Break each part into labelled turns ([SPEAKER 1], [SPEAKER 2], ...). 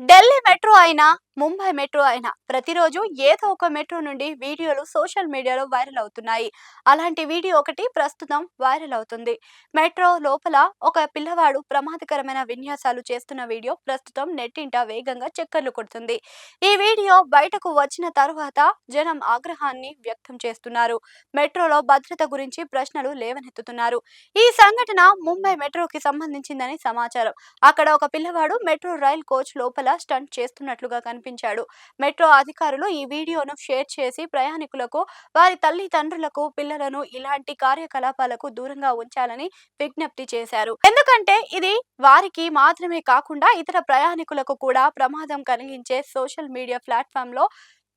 [SPEAKER 1] Delhi metro అయినా, Mumbai metro అయినా ప్రతిరోజు ఏదో ఒక మెట్రో నుండి వీడియోలు సోషల్ మీడియాలో వైరల్ అవుతున్నాయి. అలాంటి వీడియో ఒకటి ప్రస్తుతం వైరల్ అవుతుంది. మెట్రో లోపల ఒక పిల్లవాడు ప్రమాదకరమైన విన్యాసాలు చేస్తున్న వీడియో ప్రస్తుతం నెట్టింట వేగంగా చక్కర్లు కొడుతుంది. ఈ వీడియో బయటకు వచ్చిన తరువాత జనం ఆగ్రహాన్ని వ్యక్తం చేస్తున్నారు. మెట్రోలో భద్రత గురించి ప్రశ్నలు లేవనెత్తుతున్నారు. ఈ సంఘటన ముంబై మెట్రోకి సంబంధించిందని సమాచారం. అక్కడ ఒక పిల్లవాడు మెట్రో రైల్ కోచ్ లోపల స్టంట్ చేస్తున్నట్లుగా కనిపించాడు. మెట్రో అధికారులు ఈ వీడియోను షేర్ చేసి ప్రయాణికులకు, వారి తల్లిదండ్రులకు పిల్లలను ఇలాంటి కార్యకలాపాలకు దూరంగా ఉంచాలని విజ్ఞప్తి చేశారు. ఎందుకంటే ఇది వారికి మాత్రమే కాకుండా ఇతర ప్రయాణికులకు కూడా ప్రమాదం కలిగించే సోషల్ మీడియా ప్లాట్‌ఫామ్ లో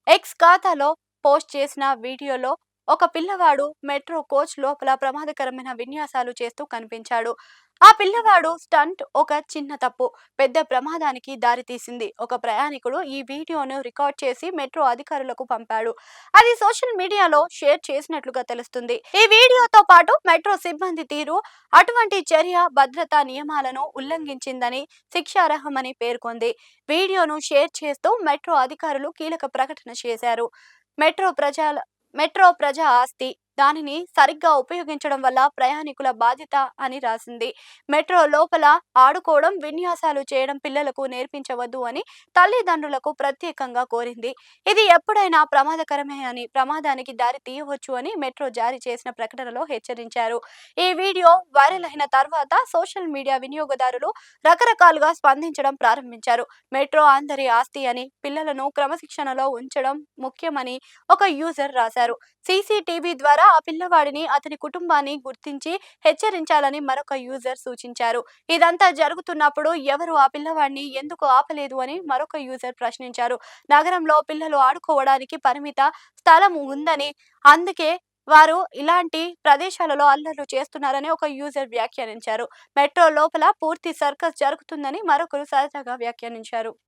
[SPEAKER 1] ఎక్స్ ఖాతాలో పోస్ట్ చేసిన వీడియోలో ఒక పిల్లవాడు మెట్రో కోచ్ లోపల ప్రమాదకరమైన విన్యాసాలు చేస్తూ కనిపించాడు. ఆ పిల్లవాడు స్టంట్ ఒక చిన్న తప్పు పెద్ద ప్రమాదానికి దారితీసింది. ఒక ప్రయాణికుడు ఈ వీడియోను రికార్డ్ చేసి మెట్రో అధికారులకు పంపాడు. అది సోషల్ మీడియాలో షేర్ చేసినట్లుగా తెలుస్తుంది. ఈ వీడియోతో పాటు మెట్రో సిబ్బంది తీరు అటువంటి చర్య భద్రతా నియమాలను ఉల్లంఘించిందని, శిక్షార్హమని పేర్కొంది. వీడియోను షేర్ చేస్తూ మెట్రో అధికారులు కీలక ప్రకటన చేశారు. మెట్రో ప్రజల మెట్రో ప్రజా ఆస్తి. దానిని సరిగ్గా ఉపయోగించడం వల్ల ప్రయాణికుల బాధ్యత అని రాసింది. మెట్రో లోపల ఆడుకోవడం, విన్యాసాలు చేయడం పిల్లలకు నేర్పించవద్దు అని తల్లిదండ్రులకు ప్రత్యేకంగా కోరింది. ఇది ఎప్పుడైనా ప్రమాదకరమే అని, ప్రమాదానికి దారి తీయవచ్చు అని మెట్రో జారీ చేసిన ప్రకటనలో హెచ్చరించారు. ఈ వీడియో వైరల్ అయిన తర్వాత సోషల్ మీడియా వినియోగదారులు రకరకాలుగా స్పందించడం ప్రారంభించారు. మెట్రో అందరి ఆస్తి అని, పిల్లలను క్రమశిక్షణలో ఉంచడం ముఖ్యమని ఒక యూజర్ రాశారు. సీసీటీవీ ద్వారా ఆ పిల్లవాడిని, అతని కుటుంబాన్ని గుర్తించి హెచ్చరించాలని మరొక యూజర్ సూచించారు. ఇదంతా జరుగుతున్నప్పుడు ఎవరు ఆ పిల్లవాడిని ఎందుకు ఆపలేదు అని మరొక యూజర్ ప్రశ్నించారు. నగరంలో పిల్లలు ఆడుకోవడానికి పరిమిత స్థలం ఉందని, అందుకే వారు ఇలాంటి ప్రదేశాలలో అల్లర్లు చేస్తున్నారని ఒక యూజర్ వ్యాఖ్యానించారు. మెట్రో లోపల పూర్తి సర్కస్ జరుగుతుందని మరొకరు సరదాగా వ్యాఖ్యానించారు.